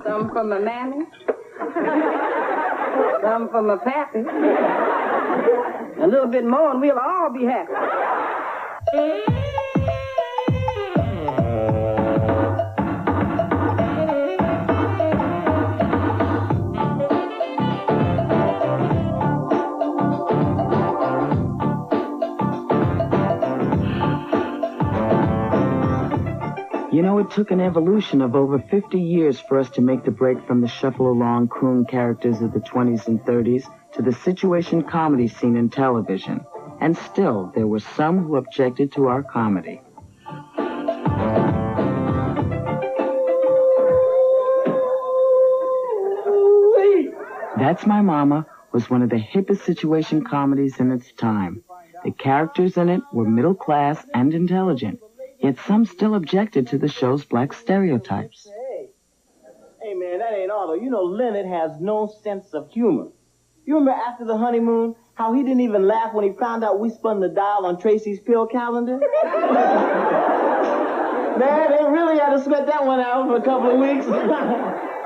Some for my mammy. Some for my pappy. A little bit more and we'll all be happy. You know, it took an evolution of over 50 years for us to make the break from the shuffle-along croon characters of the 20s and 30s to the situation comedy scene in television. And still, there were some who objected to our comedy. That's My Mama was one of the hippest situation comedies in its time. The characters in it were middle class and intelligent. Yet some still objected to the show's black stereotypes. Hey, man, that ain't all, though. You know, Leonard has no sense of humor. You remember after the honeymoon, how he didn't even laugh when he found out we spun the dial on Tracy's pill calendar? Man, they really had to sweat that one out for a couple of weeks.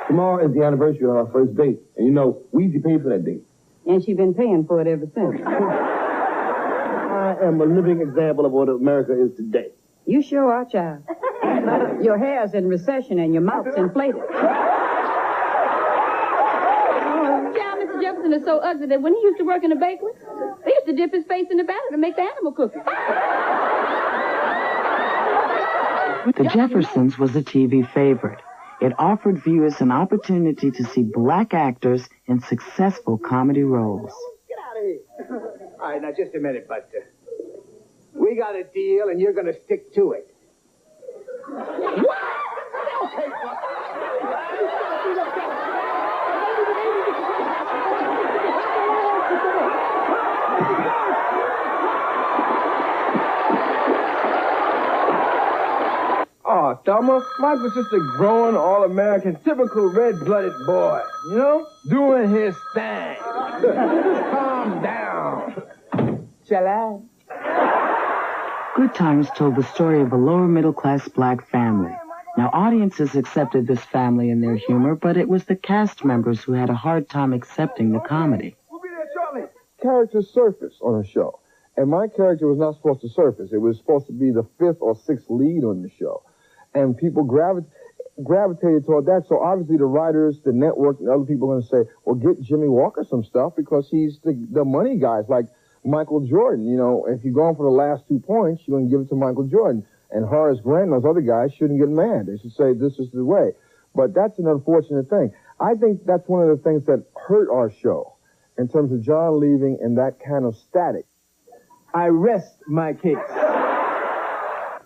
Tomorrow is the anniversary of our first date. And you know, Weezy paid for that date. And she's been paying for it ever since. I am a living example of what America is today. You sure are, child. Your hair's in recession and your mouth's inflated. Yeah, Mr. Jefferson is so ugly that when he used to work in the bakery, they used to dip his face in the batter to make the animal cookies. The Jeffersons was a TV favorite. It offered viewers an opportunity to see black actors in successful comedy roles. Get out of here. All right, now, just a minute, Buster. We got a deal, and you're going to stick to it. What? Okay, Oh, Thelma, Mike was just a grown, all-American, typical red-blooded boy, you know? Doing his thing. Calm down. Shall I? Good Times told the story of a lower-middle-class black family. Now, audiences accepted this family and their humor, but it was the cast members who had a hard time accepting the comedy. We'll be there shortly. Characters surface on a show, and my character was not supposed to surface. It was supposed to be the fifth or sixth lead on the show, and people gravitated toward that. So obviously the writers, the network, and other people are going to say, well, get Jimmy Walker some stuff because he's the money guys, like Michael Jordan. You know, if you're going for the last 2 points, you're going to give it to Michael Jordan. And Horace Grant and those other guys shouldn't get mad. They should say, this is the way. But that's an unfortunate thing. I think that's one of the things that hurt our show in terms of John leaving and that kind of static. I rest my case.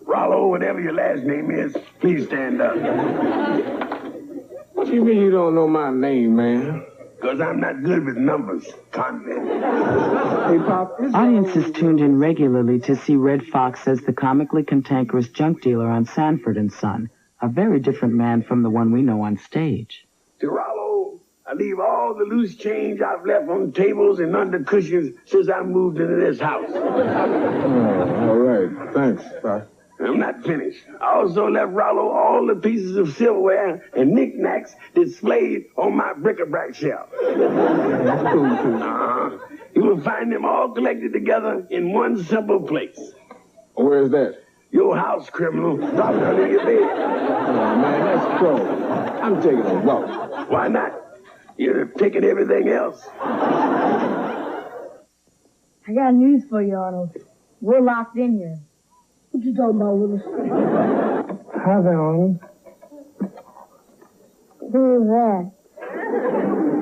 Rollo, whatever your last name is, please stand up. What do you mean you don't know my name, man? Because I'm not good with numbers, convict. Hey, Pop, Audiences tuned in regularly to see Red Fox as the comically cantankerous junk dealer on Sanford and Son, a very different man from the one we know on stage. To Rollo, I leave all the loose change I've left on tables and under cushions since I moved into this house. all right. Thanks, Pop. I'm not finished. I also left Rollo all the pieces of silverware and knickknacks displayed on my bric-a-brac shelf. You will find them all collected together in one simple place. Where's that? Your house, criminal. Drop it under your bed. Oh, man, that's trouble. I'm taking a walk. Why not? You're taking everything else. I got news for you, Arnold. We're locked in here. What you talking about, Willis? Hi there, Arnold. Who is that?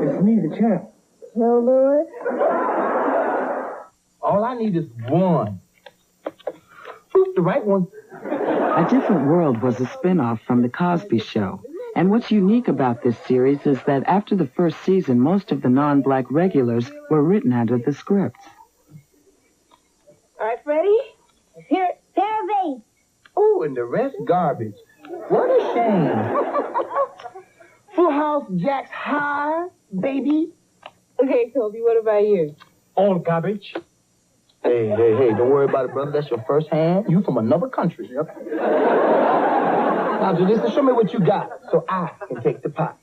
It's me, the champ. Joe Lewis? All I need is one. Who's the right one? A Different World was a spin-off from The Cosby Show. And what's unique about this series is that after the first season, most of the non-black regulars were written out of the scripts. All right, Freddie? Here, pair of 8. Oh, and the rest garbage. What a shame. Full House Jack's high, baby. Okay, Toby, what about you? All garbage. Hey, don't worry about it, brother. That's your first hand. You from another country. Yep. Now, do this and show me what you got so I can take the pot.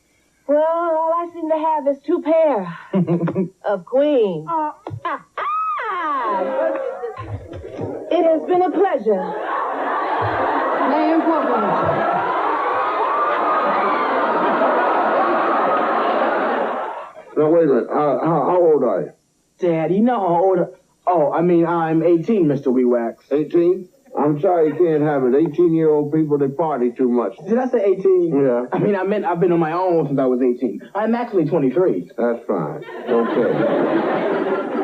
Well, all I seem to have is 2 pair of queens. It has been a pleasure. Now, wait a minute. How old are you? Dad, you know how old... I'm 18, Mr. Weewax. 18? I'm sorry you can't have it. 18-year-old people, they party too much. Did I say 18? Yeah. I meant I've been on my own since I was 18. I'm actually 23. That's fine. Okay.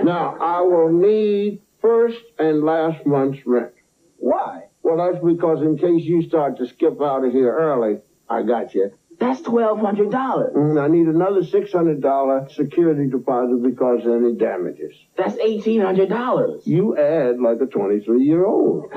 Now, I will need first and last month's rent. Why? Well, that's because in case you start to skip out of here early, I got you. That's $1,200. I need another $600 security deposit because of any damages. That's $1,800. You add like a 23-year-old.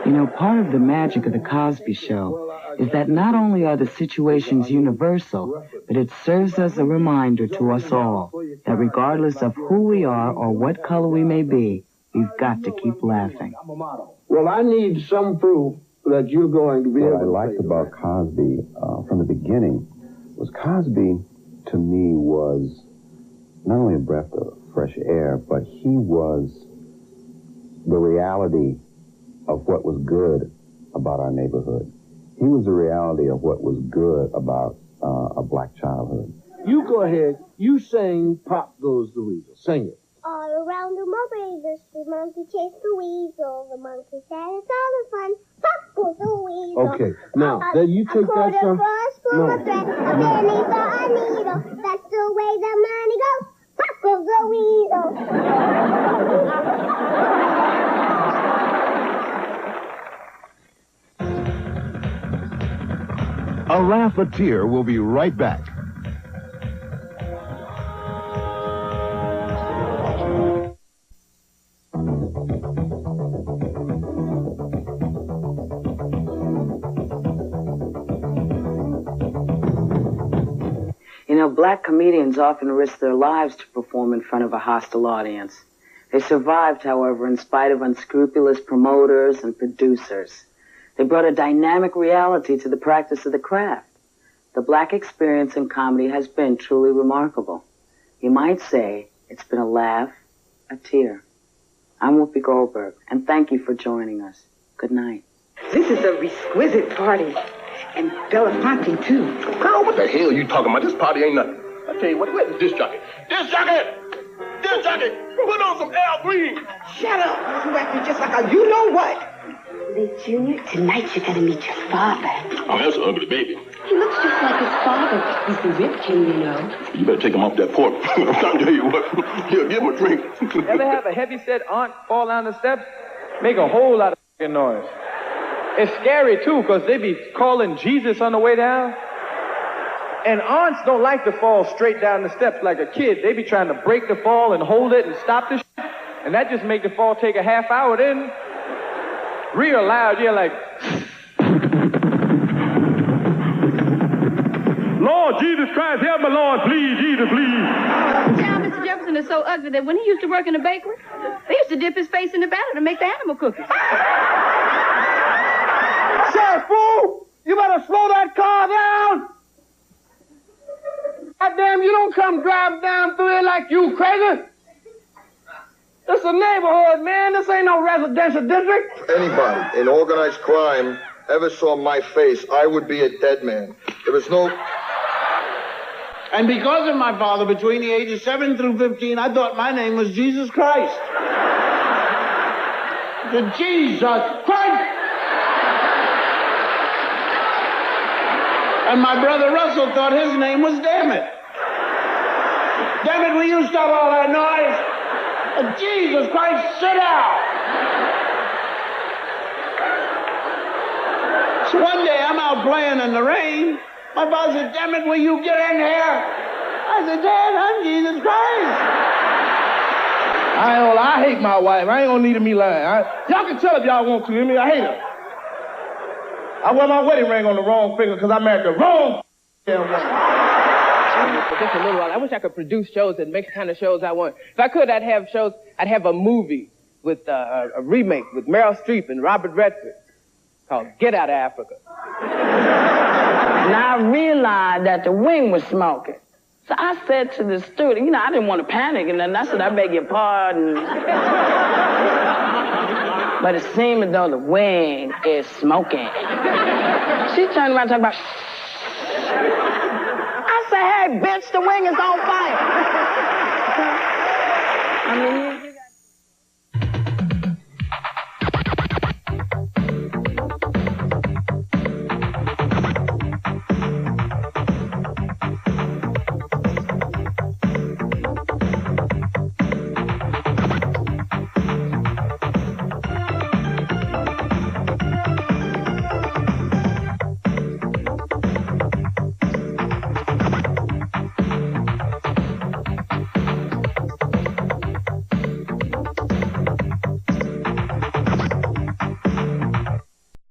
You know, part of the magic of the Cosby Show is that not only are the situations universal, but it serves as a reminder to us all that regardless of who we are or what color we may be, we've got to keep laughing. Well, I need some proof that you're going to be able to... What I liked about Cosby from the beginning was Cosby, to me, was not only a breath of fresh air, but he was the reality of what was good about our neighborhood. He was the reality of what was good about a black childhood. You go ahead. You sing Pop Goes the Weasel. Sing it. All around the mulberry the monkey chased the weasel. The monkey said it's all the fun. Pop goes the weasel. Okay, now, then you take that song. A spoon of thread, a penny for a needle. That's the way the money goes. Pop goes the weasel. A Laugh a Tear will be right back. You know, black comedians often risk their lives to perform in front of a hostile audience. They survived, however, in spite of unscrupulous promoters and producers. They brought a dynamic reality to the practice of the craft. The black experience in comedy has been truly remarkable. You might say it's been a laugh, a tear. I'm Whoopi Goldberg, and thank you for joining us. Good night. This is a exquisite party. And Belafonte, too. Girl, what the hell are you talking about? This party ain't nothing. I tell you what, where's the disc jockey? Disc jockey! Disc jockey! Put on some Al Green! Shut up! You acting just like a you-know-what. Lee Jr., tonight you're gonna meet your father. Oh, that's an ugly baby. He looks just like his father. He's the whipped king, you know. You better take him off that porch. I'm trying to tell you what. Here, give him a drink. Ever have a heavy-set aunt fall down the steps? Make a whole lot of f***ing noise. It's scary, too, because they be calling Jesus on the way down. And aunts don't like to fall straight down the steps like a kid. They be trying to break the fall and hold it and stop the shit. And that just make the fall take a half hour. Then, real loud, you're like... Lord Jesus Christ, help me, Lord, please, Jesus, please. Now, Mr. Jefferson is so ugly that when he used to work in a bakery, they used to dip his face in the batter to make the animal cookies. Sheriff, fool! You better slow that car down! Goddamn, you don't come driving down through here like you crazy! This is a neighborhood, man. This ain't no residential district. If anybody in organized crime ever saw my face, I would be a dead man. There is no... And because of my father, between the ages 7 through 15, I thought my name was Jesus Christ. The Jesus Christ! And my brother Russell thought his name was Dammit. Dammit, will you stop all that noise? Jesus Christ, sit down! So one day I'm out playing in the rain. My father said, Dammit, will you get in here? I said, Dad, I'm Jesus Christ. I hate my wife. I ain't gonna need me lying. Y'all can tell if y'all want to. I hate her. I wear my wedding ring on the wrong finger because I married the wrong damn woman. For just a little while, I wish I could produce shows and make the kind of shows I want. If I could, I'd have shows. I'd have a movie with a remake with Meryl Streep and Robert Redford called Get Out of Africa. And I realized that the wing was smoking. So I said to the steward, you know, I didn't want to panic, and then I said, I beg your pardon. But it seemed as though the wing is smoking. She turned around and talked about, I said, hey, bitch, the wing is on fire.